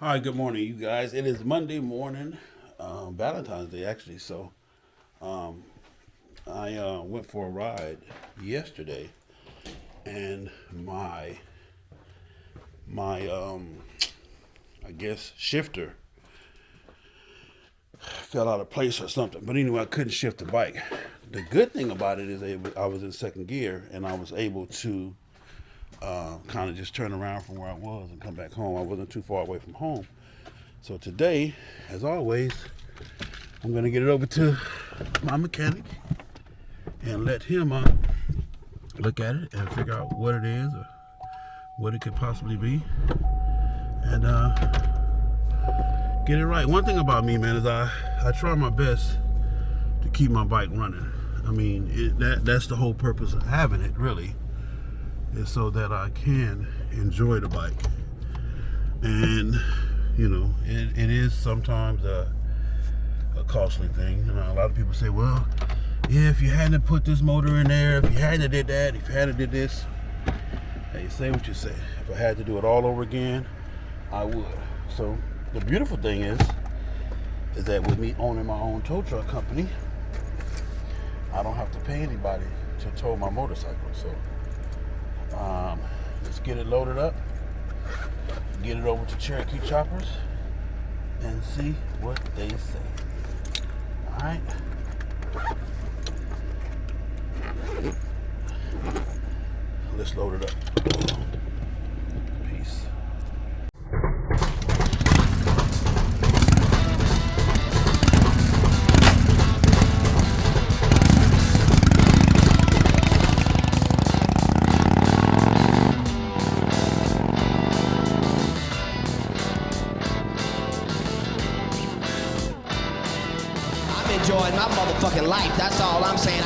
Hi, good morning, you guys. It is Monday morning, Valentine's Day actually. So I went for a ride yesterday, and my I guess shifter fell out of place or something. But anyway, I couldn't shift the bike. The good thing about it is I was in second gear, and I was able to kind of just turn around from where I was and come back home. I wasn't too far away from home. So today, as always, I'm going to get it over to my mechanic and let him look at it and figure out what it is or what it could possibly be, and get it right. One thing about me, man, is I try my best to keep my bike running. I mean, that's the whole purpose of having it, really, is so that I can enjoy the bike. And you know, it is sometimes a costly thing. You know, a lot of people say, well, yeah, if you hadn't put this motor in there, if you hadn't did that, if you hadn't did this, hey, say what you say. If I had to do it all over again, I would. So the beautiful thing is that with me owning my own tow truck company, I don't have to pay anybody to tow my motorcycle. So let's get it loaded up, get it over to Cherokee Choppers, and see what they say. All right. Let's load it up. Peace. Enjoying my motherfucking life. That's all I'm saying.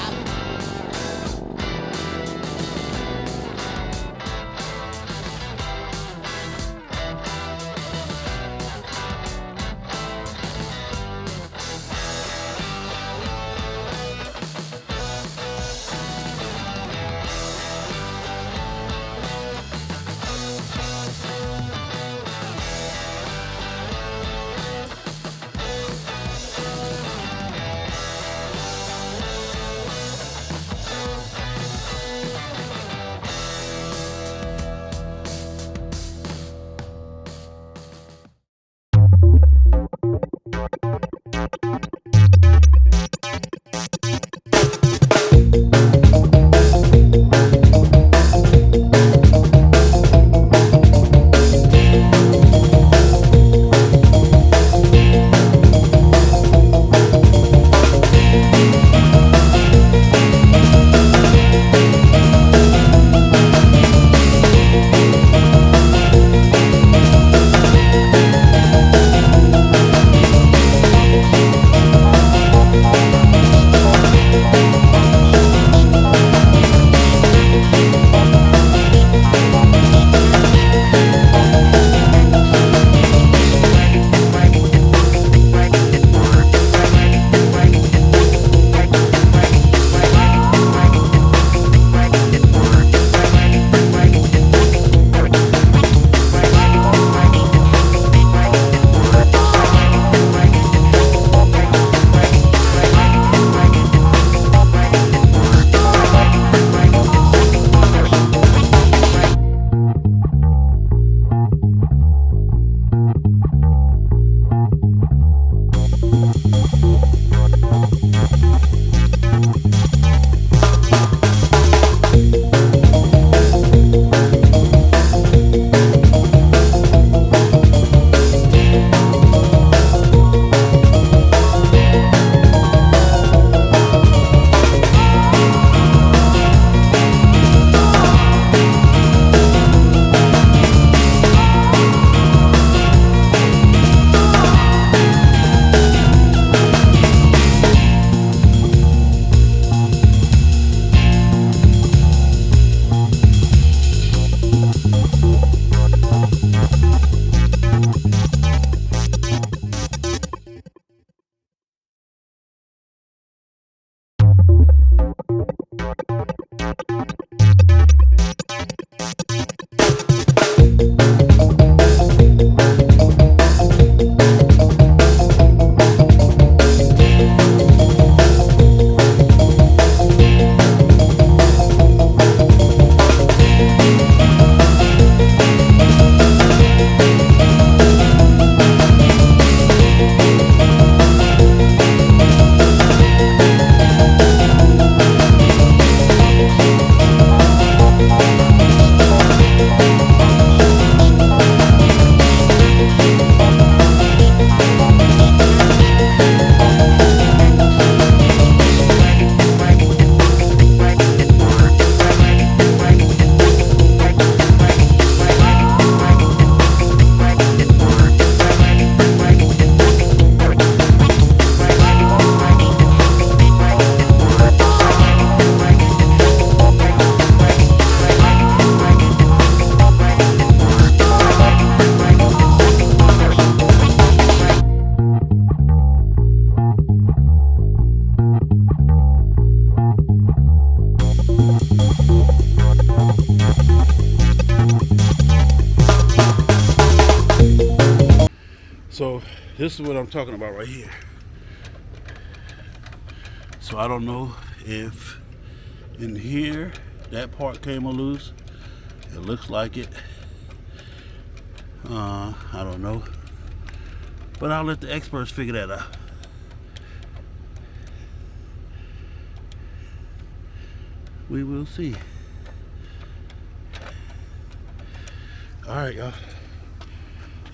So this is what I'm talking about right here. So I don't know if in here that part came loose. It looks like it. I don't know. But I'll let the experts figure that out. We will see. Alright, y'all.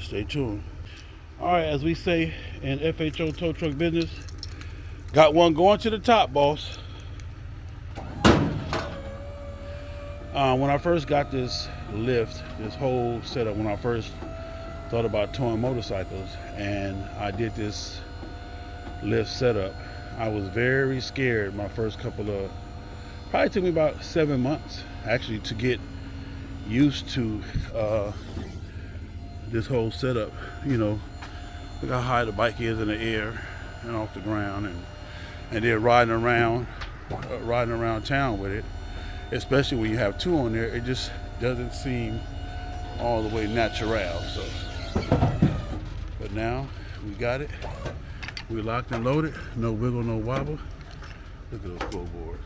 Stay tuned. Alright, as we say in FHO tow truck business, got one going to the top, boss. When I first got this lift, this whole setup, when I first thought about towing motorcycles and I did this lift setup, I was very scared my first couple of, probably took me about 7 months actually to get used to this whole setup. You know, look how high the bike is in the air and off the ground, and then riding around town with it, especially when you have two on there, it just doesn't seem all the way natural. So, but now we got it, we locked and loaded, no wiggle, no wobble. Look at those floorboards,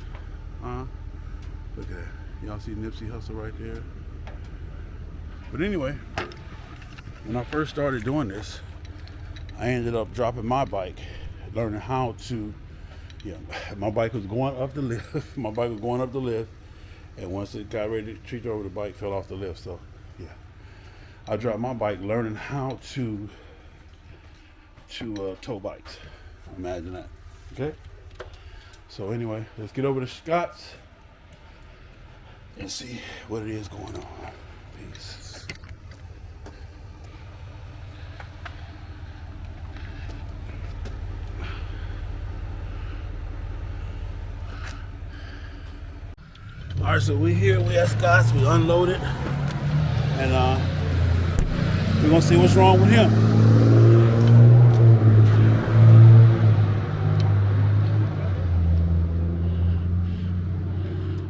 look at that. Y'all see Nipsey Hussle right there? But anyway, when I first started doing this, I ended up dropping my bike, learning how to, my bike was going up the lift. My bike was going up the lift, and once it got ready to treat over, the bike fell off the lift. So, yeah, I dropped my bike, learning how to tow bikes. Imagine that. Okay. So anyway, let's get over to Scott's and see what it is going on. Peace. All right, so we here, we at Scott's, we unloaded, and we're gonna see what's wrong with him.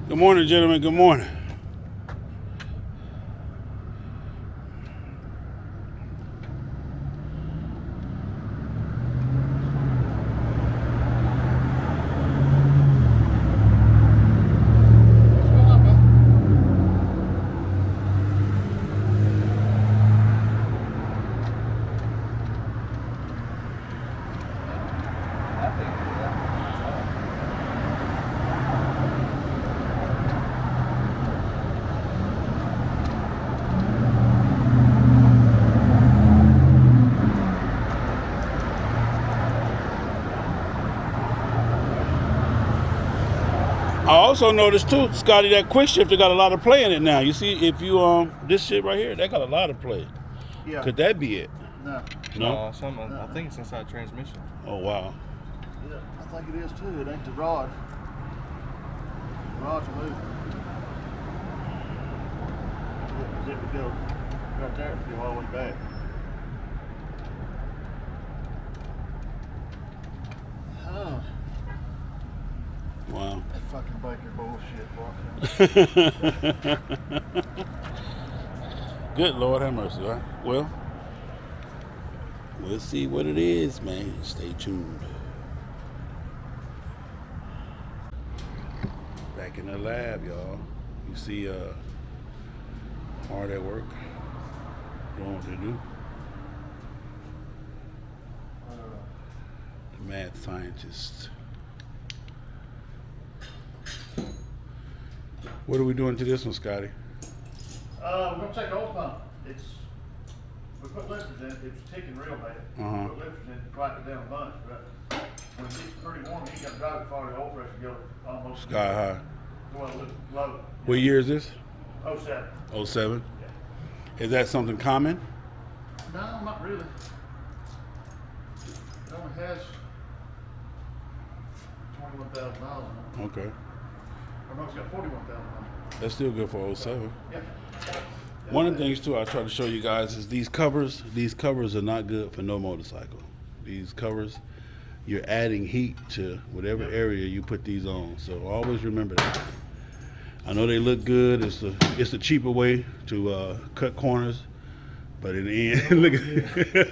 Good morning, gentlemen, good morning. I also noticed too, Scotty, that quick shifter got a lot of play in it now. You see, if you this shit right here, that got a lot of play. Yeah. Could that be it? No. No. I think it's inside transmission. Oh wow. Yeah, I think it is too. It ain't the rod. The rod's moving. There we go. Right there, go all the way back. Oh. Wow. That fucking Baker bullshit, boy. Good Lord have mercy, right? Well, we'll see what it is, man. Stay tuned. Back in the lab, y'all. You see hard at work, doing what they do. The mad scientists. What are we doing to this one, Scotty? We're gonna check the oil pump. We put lifters in it. It was ticking real bad. We put lifters in it to quiet it down a bunch, but when it gets pretty warm, you got to drive it far, the oil pressure go almost Sky high. well, low. What year is this? 07. 07? Yeah. Is that something common? No, not really. It only has 21,000 miles on it. Okay. Or no, it's got 41,000 miles. That's still good for 07. Yeah. One of the things too I try to show you guys is these covers are not good for no motorcycle. These covers, you're adding heat to whatever area you put these on. So always remember that. I know they look good. It's a cheaper way to cut corners, But in the end, look at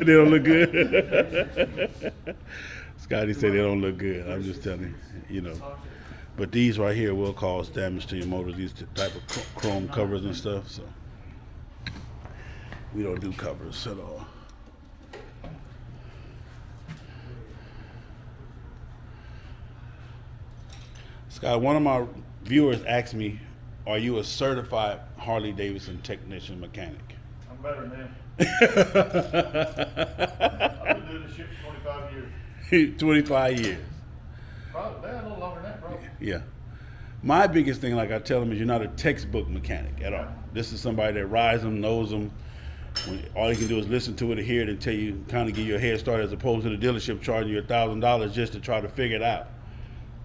they don't look good. Scotty said they don't look good. I'm just telling you, you know. But these right here will cause damage to your motors. These type of chrome covers and stuff. So we don't do covers at all. Scott, one of my viewers asked me, "Are you a certified Harley Davidson technician mechanic?" I'm better than them. I've been doing this shit for 25 years. 25 years. Probably, a little longer than that, bro. Yeah. My biggest thing, like I tell them, is you're not a textbook mechanic at all. This is somebody that rides them, knows them. When all you can do is listen to it and hear it and tell you, kind of give you a head start, as opposed to the dealership charging you $1,000 just to try to figure it out.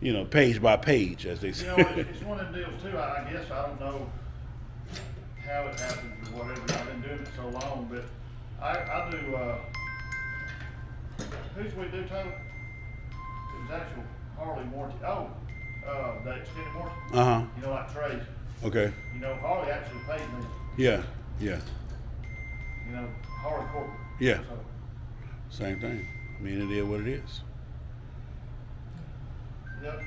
You know, page by page, as they say. You know, it's one of them deals too. I guess I don't know how it happens or whatever. I've been doing it so long, but I do. Who's we do, Tyler? It was actual Harley warranty. Oh, the extended warranty. You know, like Trey's. Okay. You know, Harley actually paid me. Yeah. Yeah. You know, Harley corporate. Yeah. So, Same thing. I mean, it is what it is. yep.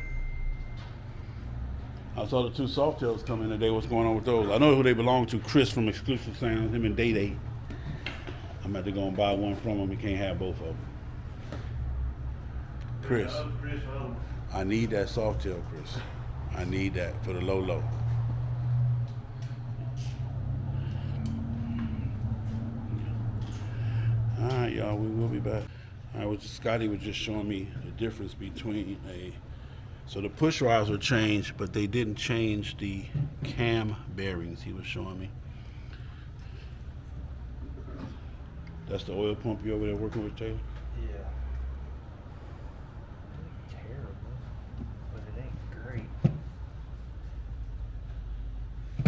I saw the two Softails come in today. What's going on with those? I know who they belong to. Chris from Exclusive Sounds, him and Day Day. I'm about to go and buy one from him. We can't have both of them. Chris, I need that Softail, Chris. I need that for the low. All right, y'all. We will be back. Scotty was just showing me the difference between so the push rods were changed, but they didn't change the cam bearings. He was showing me. That's the oil pump you over there working with, Taylor? Yeah. Terrible, but it ain't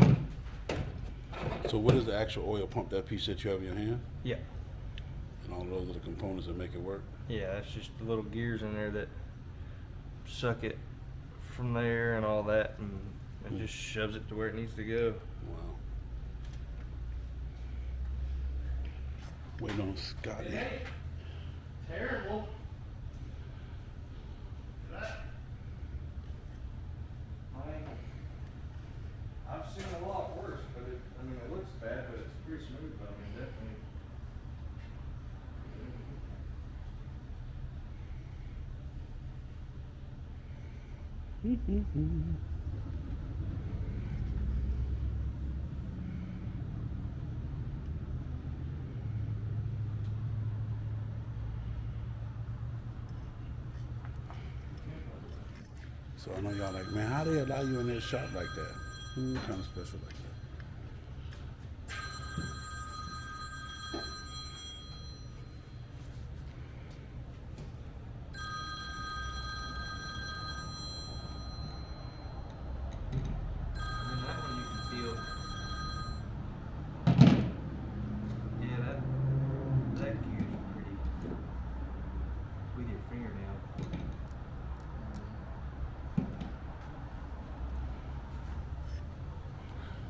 great. So what is the actual oil pump, that piece that you have in your hand? Yeah. And all those are the components that make it work? Yeah, it's just the little gears in there that suck it from there and all that, and it just shoves it to where it needs to go. Wow. Waiting on Scotty. Hey, terrible. I've seen a lot worse, but it looks bad, but it's pretty smooth. But I mean, definitely. So I know y'all like, man, how they allow you in their shop like that? Kind of special like that.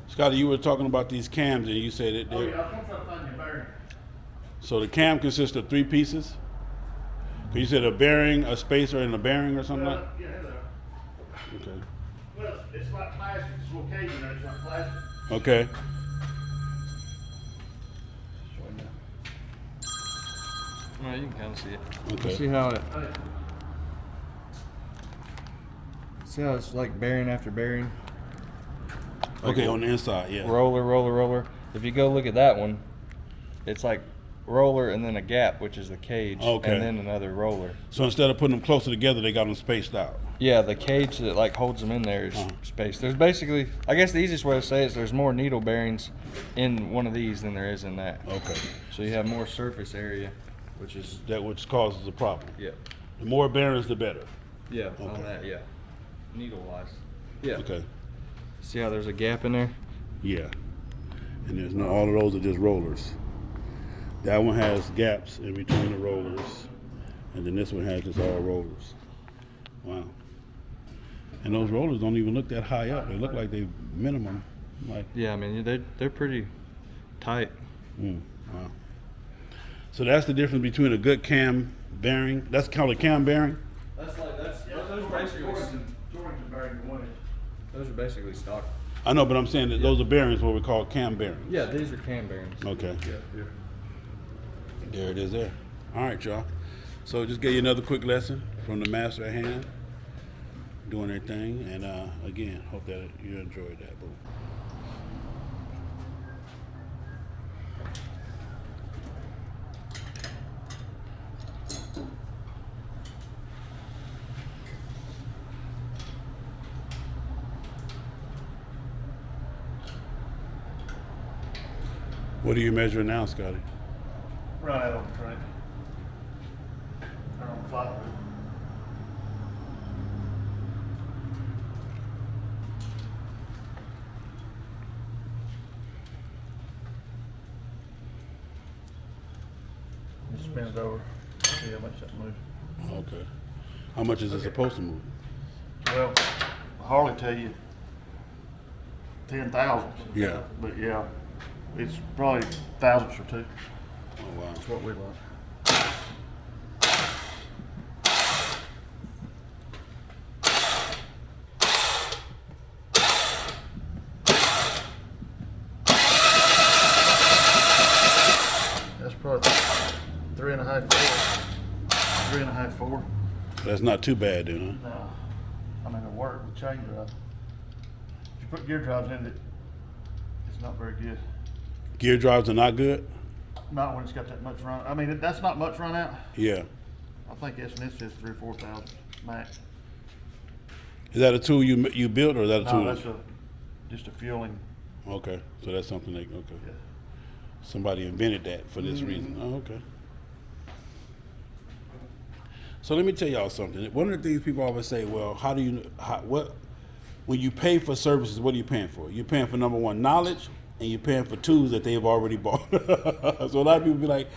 Scotty, you were talking about these cams, and you said that Oh yeah, I'm trying to find your bearing. So the cam consists of 3 pieces? You said a bearing, a spacer, and a bearing or something like Yeah, hello. that? Okay. Well, it's like plastic. It's a little cage in there. It's like plastic. Okay. Well, you can kind of see it. Okay. See how it's like bearing after bearing. Okay, on the inside, yeah. Roller. If you go look at that one, it's like roller and then a gap, which is the cage, Okay. and then another roller. So instead of putting them closer together, they got them spaced out. Yeah, the cage that like holds them in there is spaced. There's basically, I guess the easiest way to say it is there's more needle bearings in one of these than there is in that. Okay. So you have more surface area, which is That which causes the problem. yeah. The more bearings, the better. Yeah, Okay. on that, yeah. Needle wise. Yeah. Okay. See how there's a gap in there? Yeah. And there's no, all of those are just rollers. That one has gaps in between the rollers, and then this one has just all rollers. Wow. And those rollers don't even look that high up. They look like they minimum, like. Yeah, I mean they're pretty tight. So that's the difference between a good cam bearing. That's called a cam bearing. That's those are Jordan's bearing the one inch. those are basically stock. I know, but I'm saying that those are bearings, what we call cam bearings. Yeah, these are cam bearings. Okay. Yeah. There it is there. All right, y'all. So just get you another quick lesson from the master at hand, doing their thing. And again, hope that you enjoyed that, boo. What are you measuring now, Scotty? Right out on the train. Or on the flat roof. It spins over. See how much that moves. Okay. How much is it supposed to move? Well, Harley tell you 10,000. Yeah. But yeah, it's probably thousands or two. Oh, wow. That's what we like. That's probably 3.5, 4. 3.5, 4. That's not too bad, then, huh? No, I mean, it worked with chain drive. If you put gear drives in it, it's not very good. Gear drives are not good? Not when it's got that much run. I mean, that's not much run out. Yeah. I think S&S says 3,000 or 4,000 max. Is that a tool you built, or is that a tool? No, that's just a fueling. Okay, so that's something okay. Yeah. Somebody invented that for this reason. Oh, okay. So let me tell y'all something. One of the things people always say, well, when you pay for services, what are you paying for? You're paying for, number one, knowledge, and you're paying for tools that they've already bought. So a lot of people be like,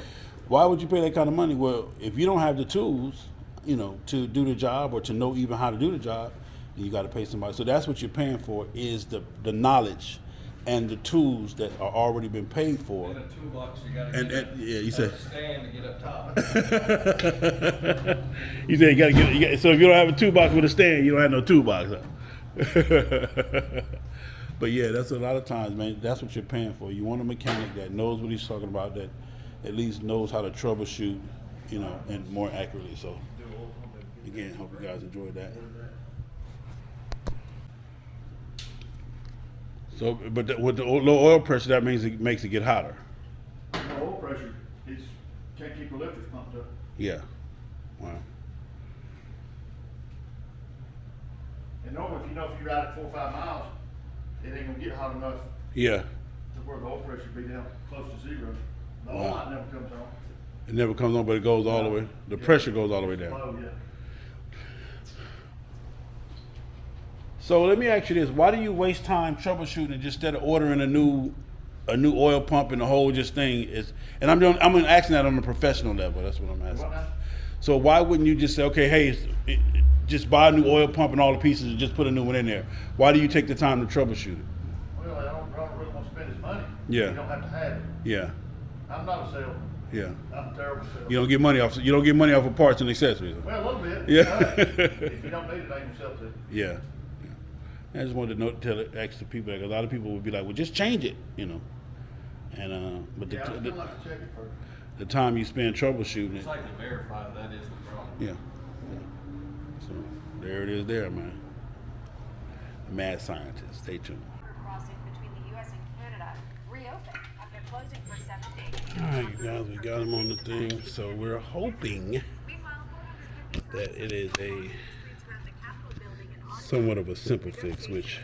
why would you pay that kind of money? Well, if you don't have the tools, to do the job or to know even how to do the job, then you got to pay somebody. So that's what you're paying for, is the knowledge and the tools that are already been paid for. In a toolbox, you gotta You said stand to get up top. you said you got to get. So if you don't have a toolbox with a stand, you don't have no toolbox. Huh? But yeah, that's a lot of times, man. That's what you're paying for. You want a mechanic that knows what he's talking about, that at least knows how to troubleshoot, and more accurately. So again, hope you guys enjoyed that. So, but with the low oil pressure, that means it makes it get hotter. The oil pressure can't keep the lifters pumped up. Yeah. Wow. And normally, if you ride it 4 or 5 miles, it ain't gonna get hot enough Yeah. to where the oil pressure be down close to zero. The oil light never comes on. It never comes on, but it goes all the way. The pressure goes all the way down. Oh, yeah. So let me ask you this: why do you waste time troubleshooting it just instead of ordering a new oil pump and the whole thing is? And I'm asking that on a professional level. That's what I'm asking. What now? So why wouldn't you just say, okay, hey, just buy a new oil pump and all the pieces and just put a new one in there? Why do you take the time to troubleshoot it? Well, I don't really want to spend his money. Yeah. You don't have to have it. Yeah, I'm not a salesman. yeah. I'm a terrible salesman. You don't get money off of parts and accessories. Well, a little bit. Yeah. If you don't need it, ain't gonna sell to. Yeah. I just wanted to ask the people, because a lot of people would be like, well, just change it, And but Yeah, I still like to check it first. the time you spend troubleshooting it, It's like to verify that is the problem. yeah. So there it is, there, man. Mad scientist. Stay tuned. Crossing between the U.S. and Canada reopened after closing for 7 days. All right, you guys, we got him on the thing, so we're hoping that it is a somewhat of a simple fix, which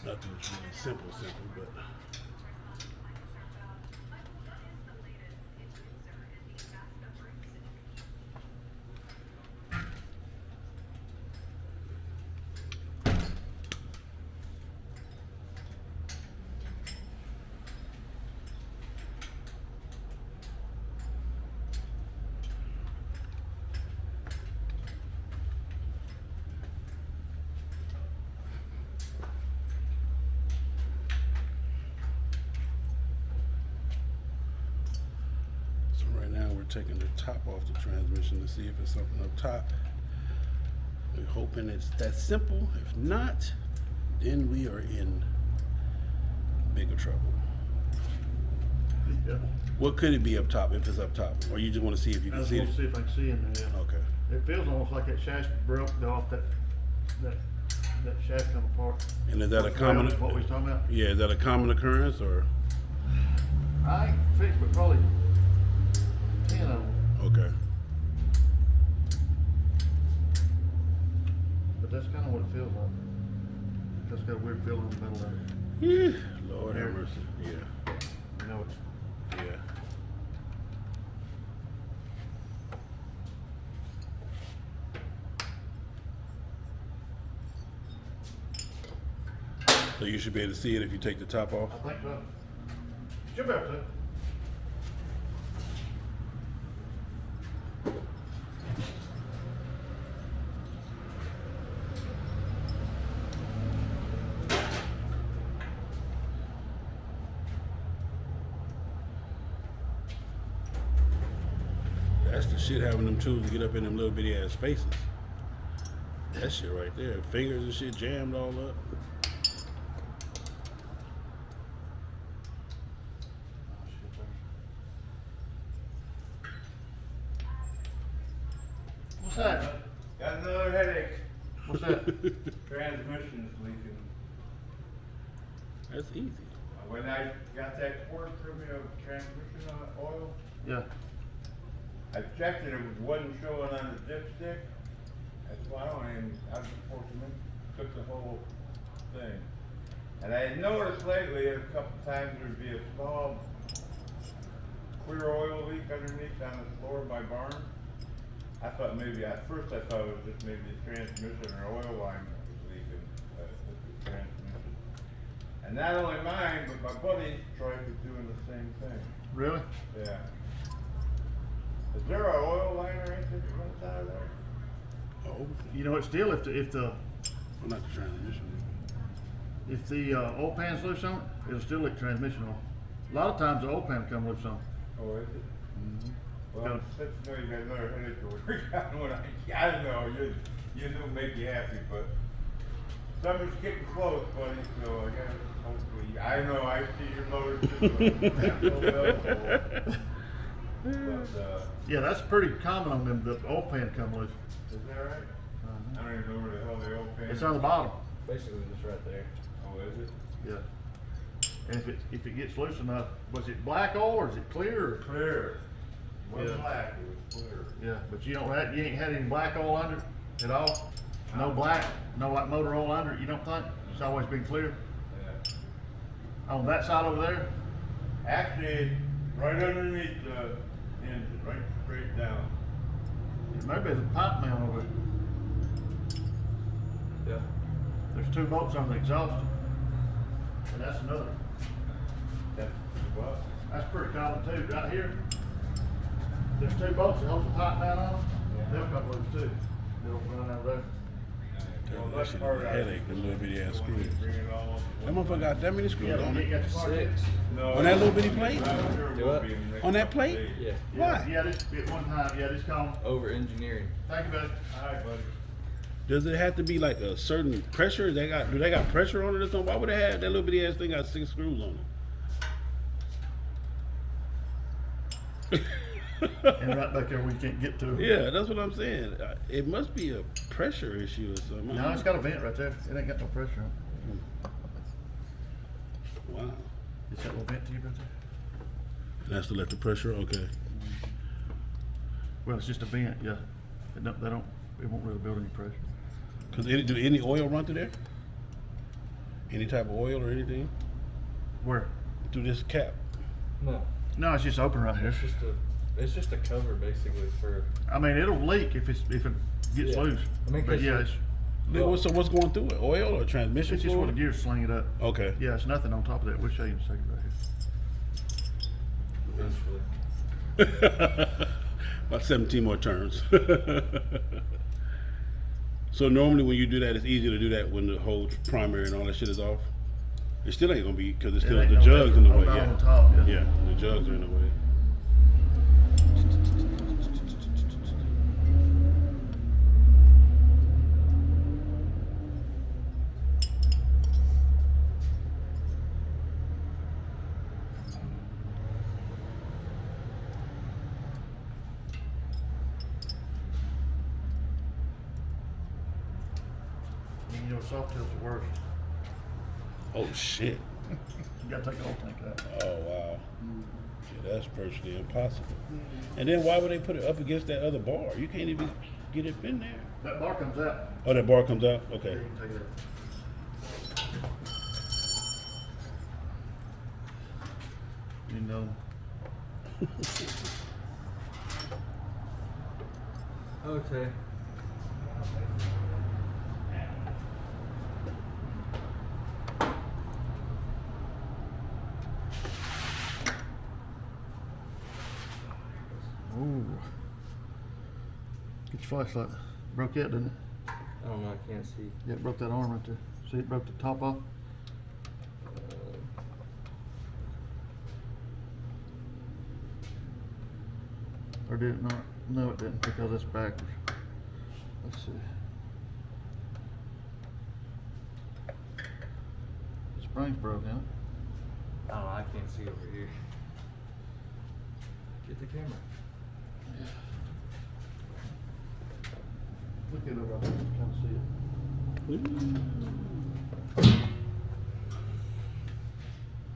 nothing simple, but. Right now we're taking the top off the transmission to see if it's something up top. We're hoping it's that simple. If not, then we are in bigger trouble. Yeah. What could it be up top if it's up top? Or you just want to see if you I can just see want it? to see if I can see in there. Yeah. Okay. It feels almost like that shaft broke off that shaft come apart. And is that a What's common? around what we was talking about? Yeah, is that a common occurrence or? I ain't fixed, but probably 10 of them. Okay. But that's kind of what it feels like. Just got a weird feeling in the middle of it. Yeah. Lord have mercy. Yeah. You know, it's Yeah. So you should be able to see it if you take the top off. I think so. Should be able to. That's the shit having them tools to get up in them little bitty ass spaces. That shit right there. Fingers and shit jammed all up. What's that? Got another headache. What's that? Transmission's leaking. That's easy. When I got that quart for me of transmission oil, Yeah. I checked it, it wasn't showing on the dipstick. That's why I was fortunate, took the whole thing. And I had noticed lately a couple times there'd be a small clear oil leak underneath on the floor of my barn. I thought maybe, at first I thought it was just maybe the transmission or oil line that was leaking, the transmission. And not only mine, but my buddy Troy was doing the same thing. Really? Yeah. Is there an oil line or anything that runs out of there? Oh, You know, it's still if the well, not the transmission. oil pan's loose on it, it'll still leak transmission oil. A lot of times the oil pan come loose on it. Oh, is it? Mm-hmm. Well, since you know you got another headache to work on, when I don't know, you know, make you happy, but summer's getting close, buddy, so I gotta, hopefully, I know, I see your motor too. But, Yeah, that's pretty common on them. The oil pan come loose. is that right? I don't even know where the hell the old pan It's on the bottom. Basically just right there. Oh, is it? Yeah. And if it gets loose enough, was it black oil or is it clear? Or? Clear. Wasn't Yeah. black, it was clear. Yeah, but you ain't had any black oil under it at all. No black, no like motor oil under it. You don't think? It's always been clear. Yeah. On that side over there. Actually, right underneath the engine, right straight down. Maybe there's a pipe mount over there. Yeah. There's 2 bolts on the exhaust. And that's another. That's what? That's pretty common too. Right here, there's 2 bolts that hold the pipe mount on them. They'll come loose too. They'll run out of there. Well, That shit is a headache, the little bitty ass screws. Bring it all. That motherfucker got that many screws Yeah, on but you it. got the part here. 6. No, On that little bitty plate? I'm sure it Do will what? be in the next On that couple plate? days. Yeah. Why? Yeah, this at one time. Yeah, this call 'em. Over engineering. Thank you, buddy. All right, buddy. Does it have to be like a certain pressure? Do they got pressure on it or something? Why would they have that little bitty ass thing got 6 screws on it? And right back there, we can't get to it. Yeah, that's what I'm saying. It must be a pressure issue or something. No, it's got a vent right there. It ain't got no pressure on it. Wow. It's that little vent tube right there. And that's to let the pressure. Okay. Well, it's just a vent. Yeah. It won't really build any pressure. Cause do any oil run through there? Any type of oil or anything Where? through this cap? No. No, it's just open right here. It's just a cover basically for. I mean, it'll leak if it gets Yeah. loose. I mean, But 'cause yeah, you- So what's going through it? Oil or transmission it's just where the fluid? gears sling it up. Okay. Yeah, it's nothing on top of that. We'll show you in a second right here. Eventually. About 17 more turns. So normally when you do that, it's easier to do that when the whole primary and all that shit is off. It still ain't gonna be because it's still It ain't the no jugs in the better. way. Oh, Yeah. on top, yeah. Yeah, the jugs are in the way. You know, soft tail's the worst. Oh shit. You gotta take the whole tank out. Oh wow. Yeah, that's virtually impossible. And then why would they put it up against that other bar? You can't even get it in there. That bar comes out. Oh, that bar comes out? Yeah, Okay. you can take it out. You know. Okay. Ooh. Get your flashlight. Broke that, didn't it? I don't know. I can't see. Yeah, it broke that arm right there. See, it broke the top off. Or did it not? No, it didn't, because it's backwards. Let's see. The spring's broken, huh? Oh, I can't see over here. Get the camera. Look at it over there, you can see it.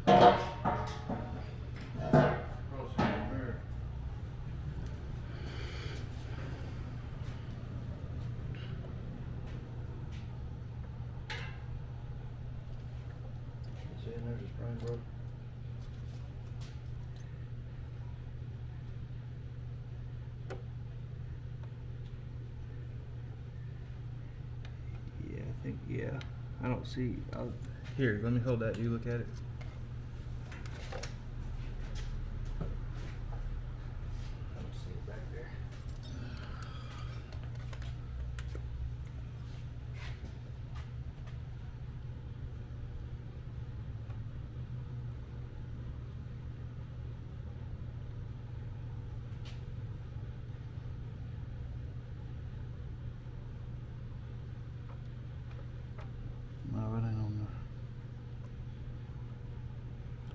Cross the mirror. See, and there's a spring broke. Yeah, I think, yeah. I don't see. Here, let me hold that. You look at it. I don't see it back there. No, it ain't on there.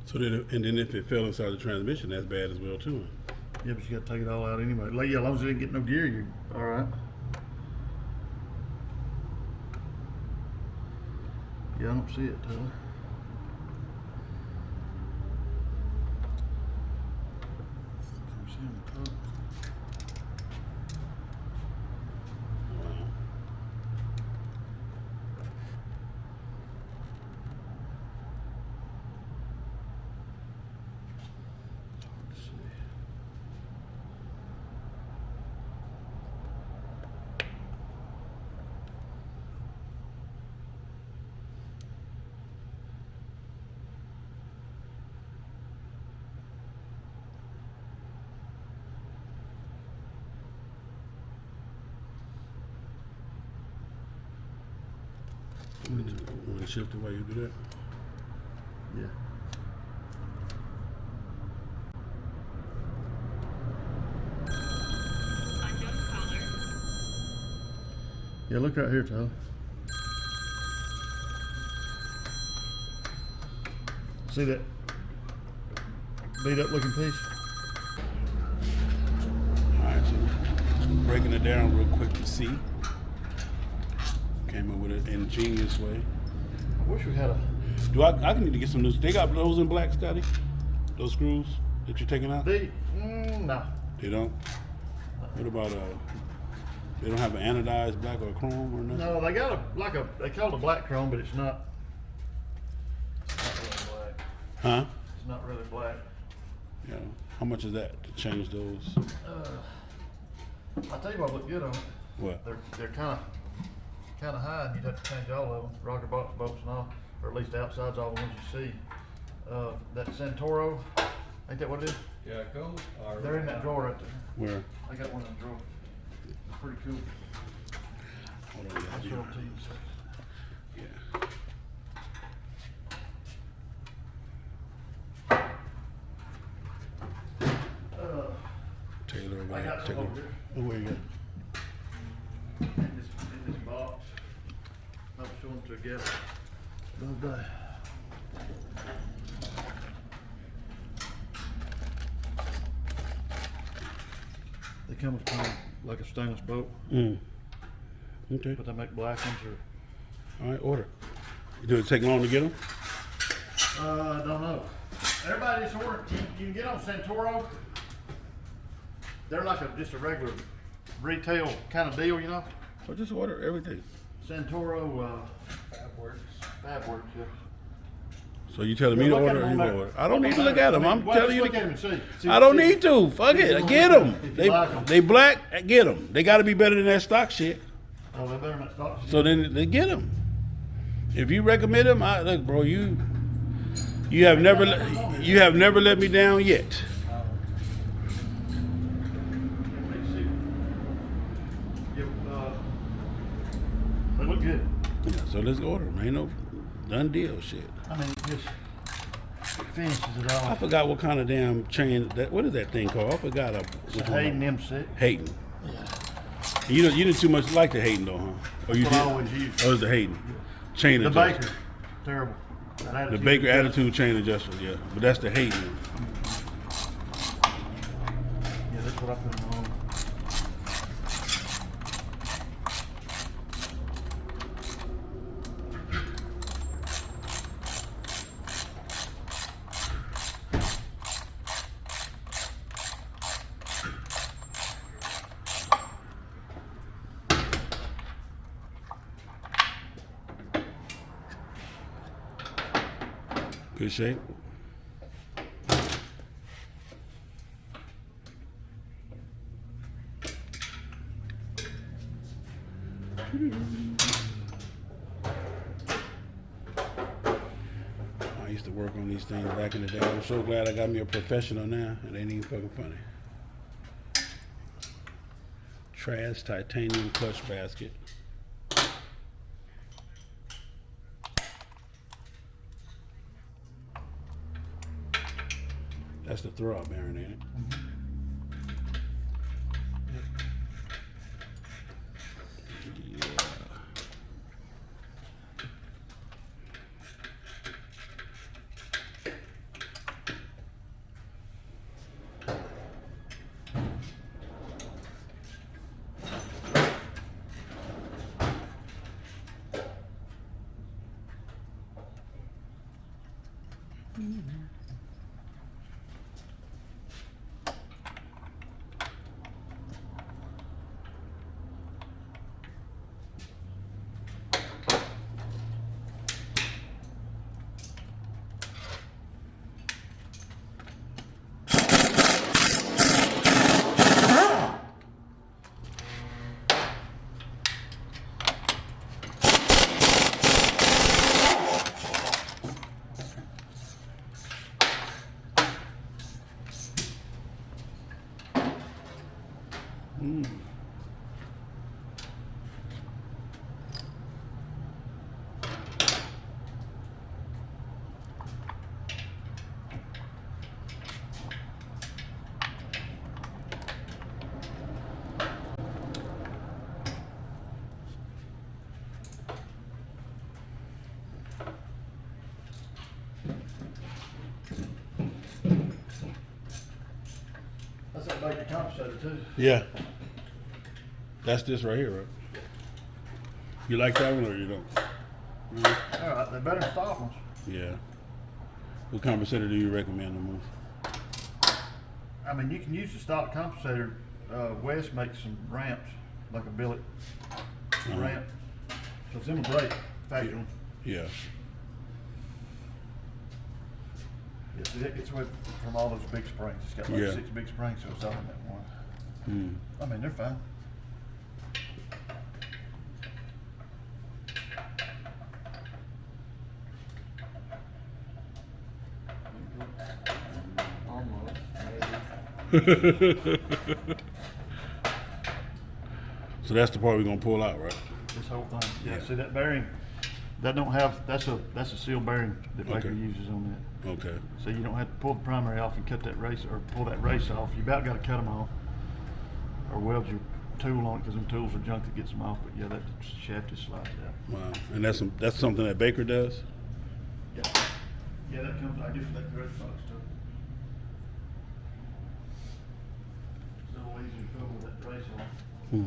So then, and then if it fell inside the transmission, that's bad as well too. Yeah, but you gotta take it all out anyway. Like, yeah, as long as you didn't get no gear, you're all right. Yeah, I don't see it, Tyler. Can you see on the top? Wow. It's hard to see. Want to shift it while you do that? Yeah. Yeah, look right here, Tyler. See that beat up looking piece? All right, so breaking it down real quick to see. Came up with an ingenious way. I wish we had a I can need to get some new. They got those in black, Scotty? Those screws that you're taking out? no. They don't? What about they don't have an anodized black or chrome or nothing? No, they got they call it a black chrome, but it's not really black. Huh? It's not really black. Yeah. How much is that to change those? I'll tell you what look good on it. What? They're kind of high, and you'd have to change all of them, rocker box bolts and all, or at least the outsides, all the ones you see. That Centauro, ain't that what it is? Yeah, go. They're in that drawer right there. Where? I got one in the drawer. It's pretty cool. Hold on, I'll yeah, show it to you in a second. yeah. Taylor, I got some over here. Oh, where you got? In this box. I'll show them together. The other day. They come with kind of like a stainless bolt, Mm. Okay. but they make black ones or All right, order. Do it take long to get them? I don't know. Everybody just order. You can get on Santoro. They're like just a regular retail kind of deal, you know. Or just order everything. Santoro. Fabworks, yeah. So you telling me to Look at order? them Or on you there. order? I don't need to look at them. I'm Well, telling just you. look at them and see. I don't need to. Fuck it. If you Get want them. them, if you like 'em. They black. Get them. They got to be better than that stock shit. Oh, they're better than that stock. So then they get them. If you recommend them, look, bro. You have never let me down yet. They look good. Yeah, so let's order them. Ain't no done deal shit. I mean, it finishes it I all. forgot what kind of damn chain that. What is that thing called? I forgot. Which one. Hayden M6. Hayden. You didn't too much like the Hayden though, huh? Or you That's what I did? always use. Oh, it's the Hayden. Chain The adjuster. Baker, terrible. That The attitude Baker is good. attitude chain adjuster, yeah. But that's the Hayden. Yeah, that's what I put them on. Good shape. I used to work on these things back in the day. I'm so glad I got me a professional now. It ain't even fucking funny. Trash titanium clutch basket. That's the throw-out bearing, ain't it? Yeah. That's that Baker compensator too. Yeah. That's this right here, right? You like that one or you don't? All right, they're better than stock ones. Yeah. What compensator do you recommend the most? I mean, you can use the stock compensator. Wes makes some ramps, like a billet ramp. So it's in great factory. Yeah. It gets away from all those big springs. It's got like Yeah. 6 big springs, so it's all in that one. Hmm. I mean, they're fine. So that's the part we're gonna pull out, right? This whole thing. Yeah. Yeah. See that bearing? That don't have. That's a seal bearing that Baker Okay. uses on that. Okay. So you don't have to pull the primary off and cut that race or pull that race off. You about got to cut them off or weld your tool on it because them tools are junk that gets them off. But yeah, that shaft just slides out. Wow. And that's something that Baker does? Yeah. Yeah, that comes. I guess that grudge box too. It's a little easier to pull with that race off. Hmm.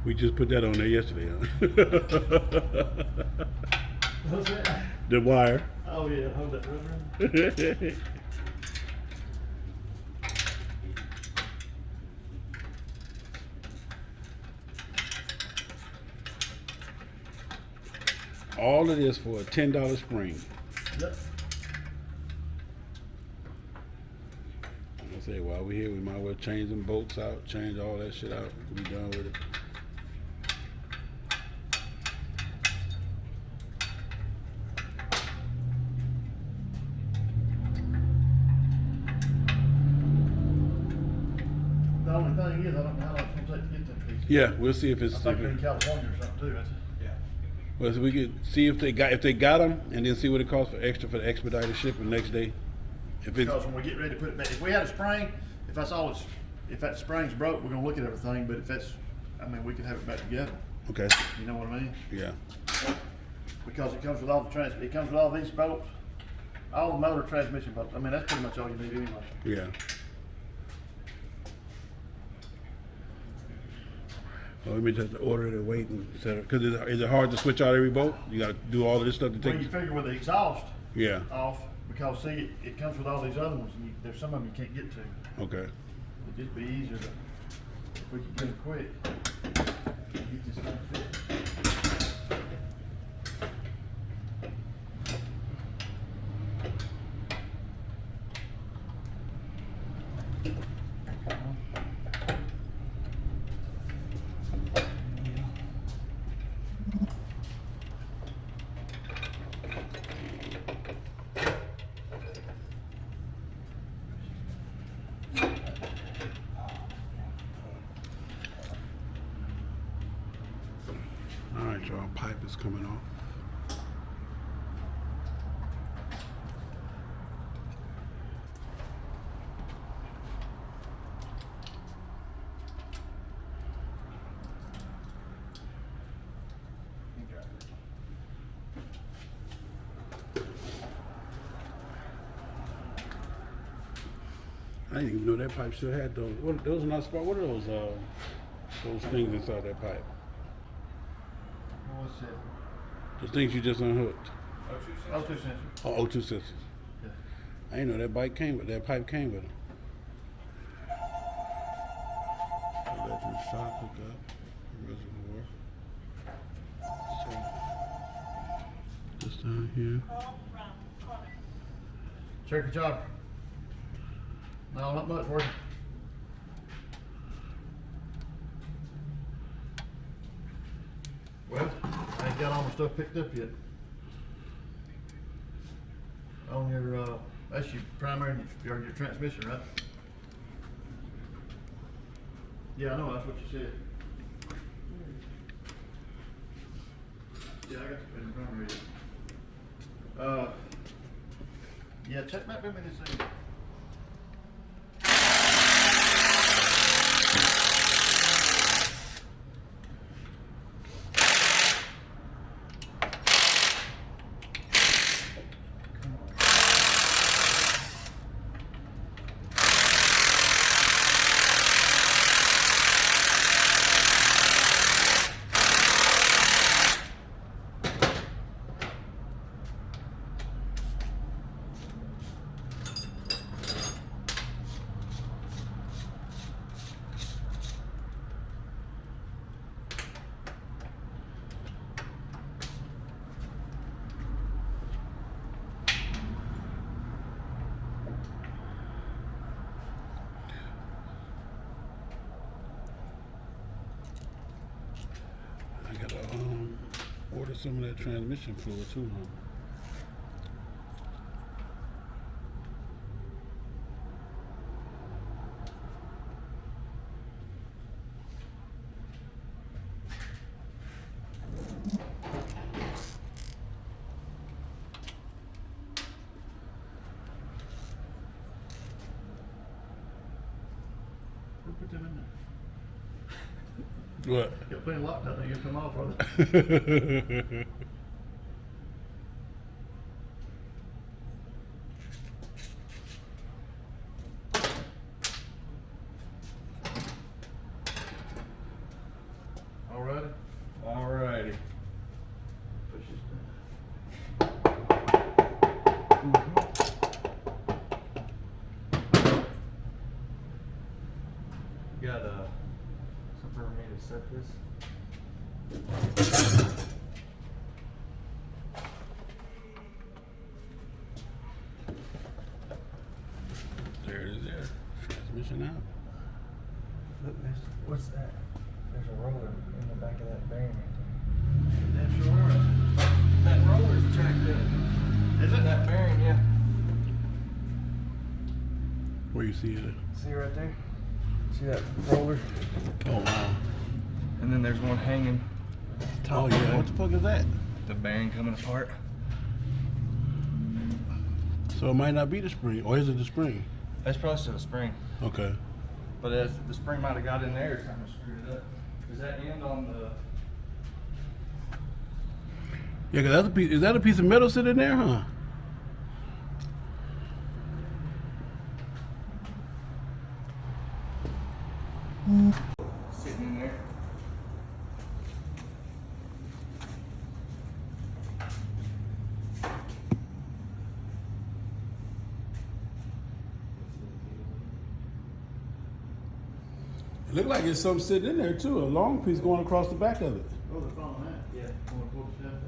We just put that on there yesterday, huh? What's that? The wire. Oh yeah, hold that rubber. All of this for a $10 spring. Yep. I say, while we're here, we might as well change them bolts out, change all that shit out, be done with it. The only thing is, I don't know how long it's gonna take to get them pieces. Yeah, we'll see if I it's. think they're in California or something too. Well, so we could see if they got them, and then see what it costs for the expedited shipping next day. If it's Because when we get ready to put it back, if we had a spring, if that spring's broke, we're gonna look at everything. But if that's, I mean, we could have it back together. okay, You know what I mean? yeah, Because it comes with all it comes with all these bolts, all the motor transmission bolts. I mean, that's pretty much all you need anyway. yeah. Well, we may just have to order it and wait and set it. Cause is it hard to switch out every bolt? You got to do all of this stuff to When take. you figure with the exhaust Yeah. off, because see, it comes with all these other ones, and there's some of them you can't get to. Okay. It'd just be easier to, if we could get them quick, get this thing fixed. All right, y'all. Pipe is coming off. I didn't even know that pipe still had those. Those are not spot. What are those things inside that pipe? What's that? The things you just unhooked. Oh, 2 cents. Oh, O2 sensors. Yeah. I didn't know that pipe came with them. Electric shock hookup, reservoir. So, this down here. Cherokee chopper. No, not much work. Well, I ain't got all my stuff picked up yet. On your, that's your primary, your transmission, right? Yeah, I know, that's what you said. Yeah, I got the primary. Yeah, check that with me this thing. I gotta order some of that transmission fluid too, huh? Who put them in there? What? Got plenty locked out there, you come off, brother. Got something for me to set this. There it is there. Transmission out. Look, what's that? There's a roller in the back of that bearing. That's sure. That roller's jacked up. Is it? That bearing, yeah. Where you see it? See right there? See that roller? Oh wow. And then there's one hanging. Oh yeah. What the fuck is that? The bearing coming apart. So it might not be the spring, or is it the spring? That's probably still the spring. Okay. But as the spring might have got in there or something, screwed it up. Does that end on the? Yeah, 'cause that's a piece. Is that a piece of metal sitting there, huh? Sitting in there. It looked like it's something sitting in there too. A long piece going across the back of it. Oh, they're following that. Yeah. I'm gonna pull the stuff out.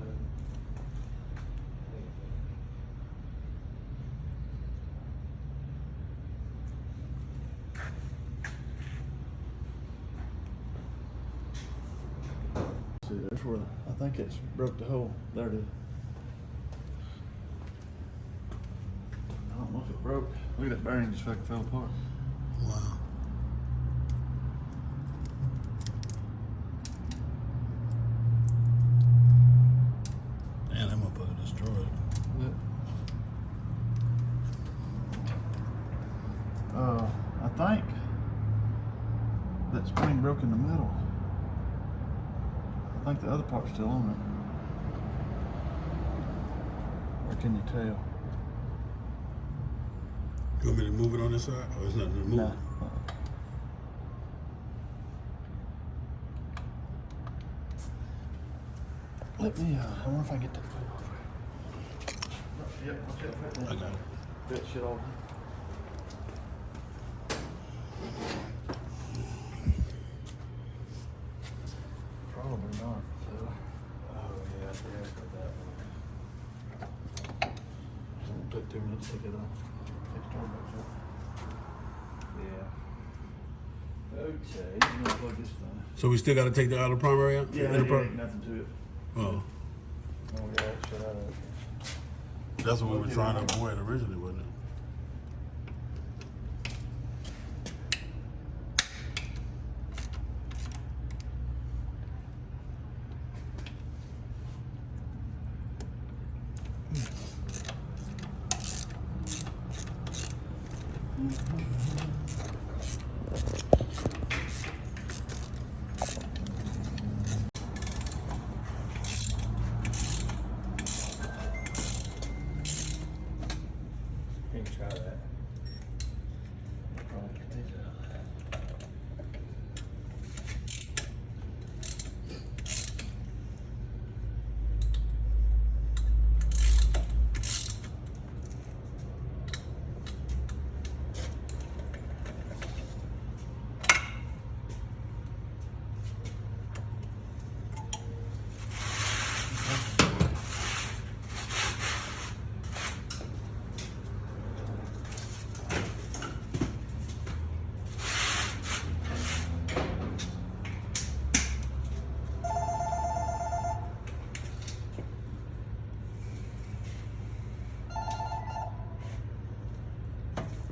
See, there's where I think it's broke the hole. There it is. I don't know if it broke. Look at that bearing just fucking fell apart. Wow. Man, that motherfucker destroyed. I think that spring broke in the middle. I think the other part's still on it. Or can you tell? You want me to move it on this side? Or it's nothing to move? Nah. Let me, I wonder if I get that. Yep, I'll check that. I got it. That shit all. Probably not. So. Oh yeah, I forgot about that one. It'll take 2 minutes to get off. Take the back up. Yeah. Okay, I'm gonna plug this thing. So we still got to take the outer primary out? Yeah, Inner there pri- ain't nothing to it. Oh, Oh yeah, that shit out of it. that's what we were trying to avoid originally, wasn't it? You can try that. Probably get these out.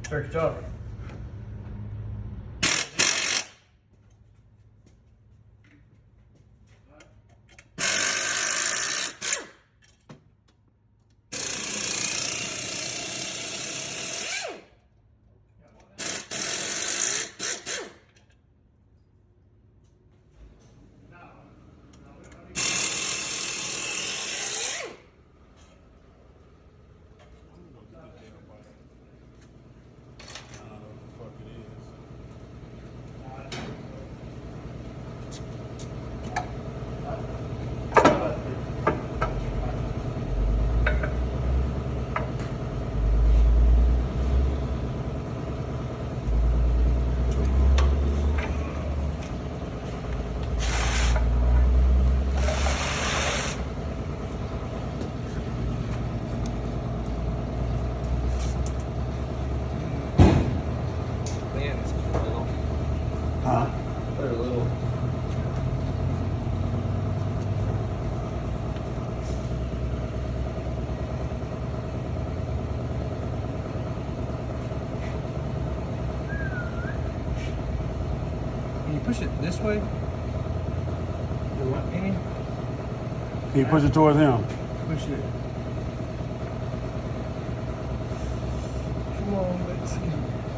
Turkey chopper. Huh? They're a little. Can you push it this way? Any? Can you push it towards him? Push it. Come on, let's see.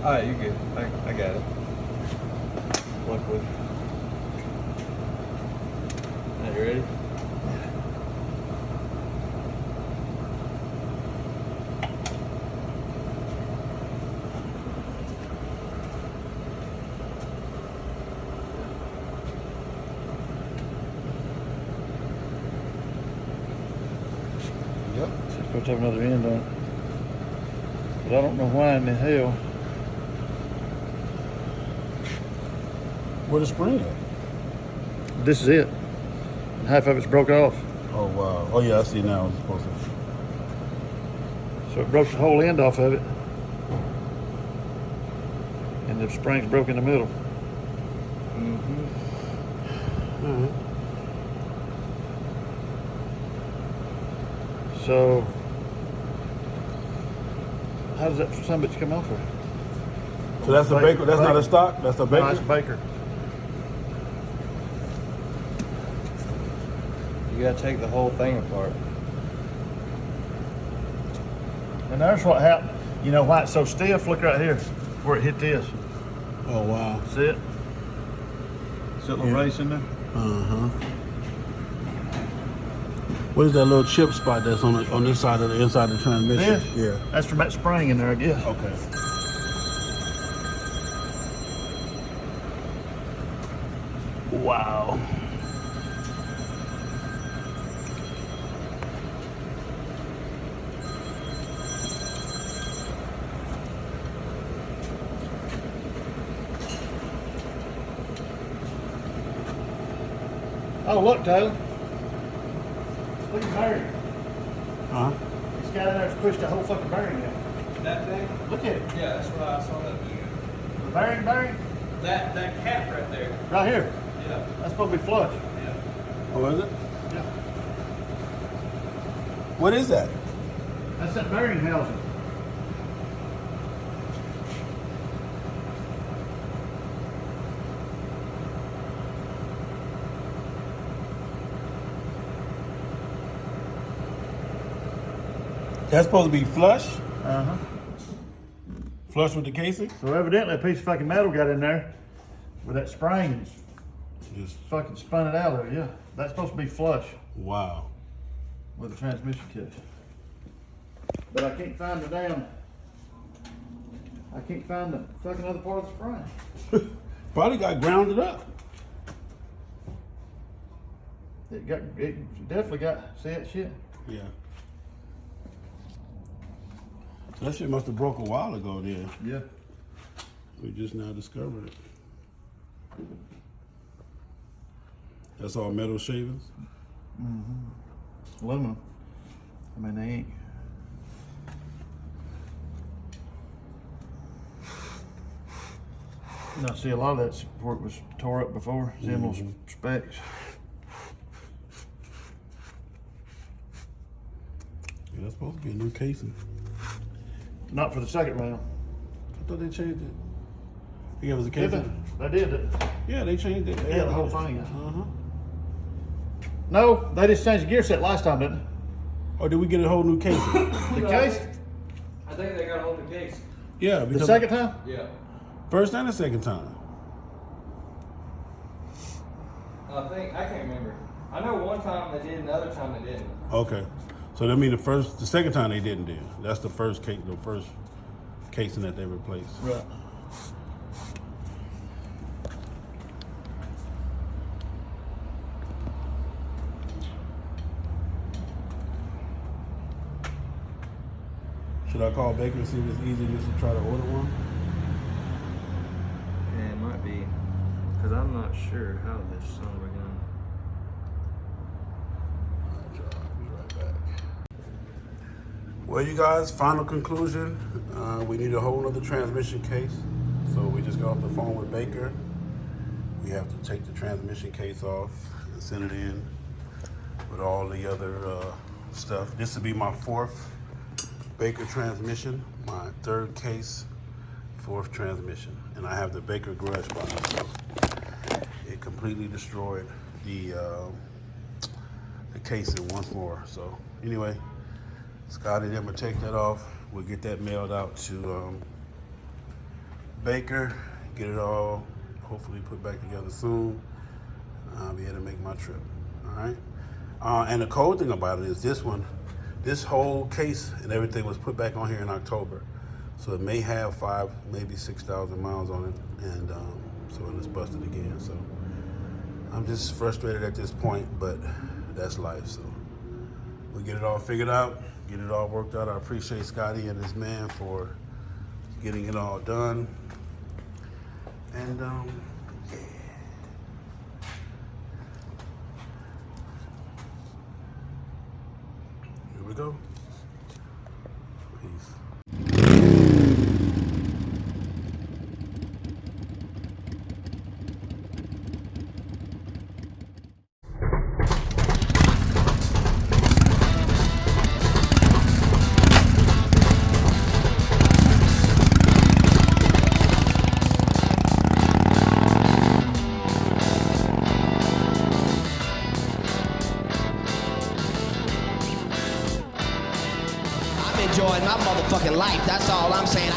Alright, you're good. I got it. Luckily. Are you ready? Yep. Supposed to have another end on it. But I don't know why in the hell. Where the spring at? This is it. Half of it's broke off. Oh wow. Oh yeah, I see now. It's supposed to. So it broke the whole end off of it. And the spring's broke in the middle. So how does that son of a bitch come off her? So that's a Baker. That's not a stock. That's a Baker. No, that's a Baker. You gotta take the whole thing apart. And there's what happened. You know why it's so stiff? Look right here where it hit this. Oh wow. See it? See that little Yeah. race in there? What is that little chip spot that's on this side of the inside of the transmission? This? Yeah. That's from that spring in there, I guess. Okay. Wow. Oh, look, Taylor. Look at Barry. Huh? This guy in there's pushed the whole fucking bearing out. That thing? Look at it. Yeah, that's what I saw that video. The bearing, That cap right there. right here. Yeah. That's supposed to be flush. Yeah. Oh, is it? Yeah. What is that? That's that bearing housing. That's supposed to be flush? Uh-huh. Flush with the casing? So evidently a piece of fucking metal got in there with that spring and Just fucking spun it out of there, yeah. That's supposed to be flush wow. with the transmission case. But I can't find the fucking other part of the spring. Probably got grounded up. It definitely got, see that shit? Yeah. So that shit must have broke a while ago then. Yeah. We just now discovered it. That's all metal shavings? Aluminum. I mean, they ain't. Now, see, a lot of that support was tore up before. See them little specks. Yeah, that's supposed to be a new casing. Not for the second round. I thought they changed it. They gave us a Did casing? they? They did it. Yeah, they changed it. Yeah, the whole thing. Uh-huh. No, they just changed the gear set last time, didn't Or did we get a whole new casing? they? The case? I think they got a hold of the case. Yeah, The because second time? Yeah. first and the second time. I can't remember. I know one time they did and the other time they didn't. Okay. So that means the second time they didn't do. That's the first casing that they replaced. Right. Should I call Baker and see if it's easy just to try to order one? Yeah, it might be. Because I'm not sure how this son of a gun. Well, you guys, final conclusion. We need a whole other transmission case. So we just got off the phone with Baker. We have to take the transmission case off and send it in with all the other stuff. This will be my 4th Baker transmission, my 3rd case, 4th transmission. And I have the Baker GRUDGEBOX. So it completely destroyed the casing once more. So anyway, Scotty and them will take that off. We'll get that mailed out to Baker, get it all hopefully put back together soon. I'll be able to make my trip. All right. And the cool thing about it is this whole case and everything was put back on here in October. So it may have 5, maybe 6,000 miles on it, and so it's busted again. So I'm just frustrated at this point, but that's life. So we'll get it all figured out, get it all worked out. I appreciate Scotty and his man for getting it all done. And yeah. Here we go. Peace. I'm enjoying my motherfucking life. That's all I'm saying.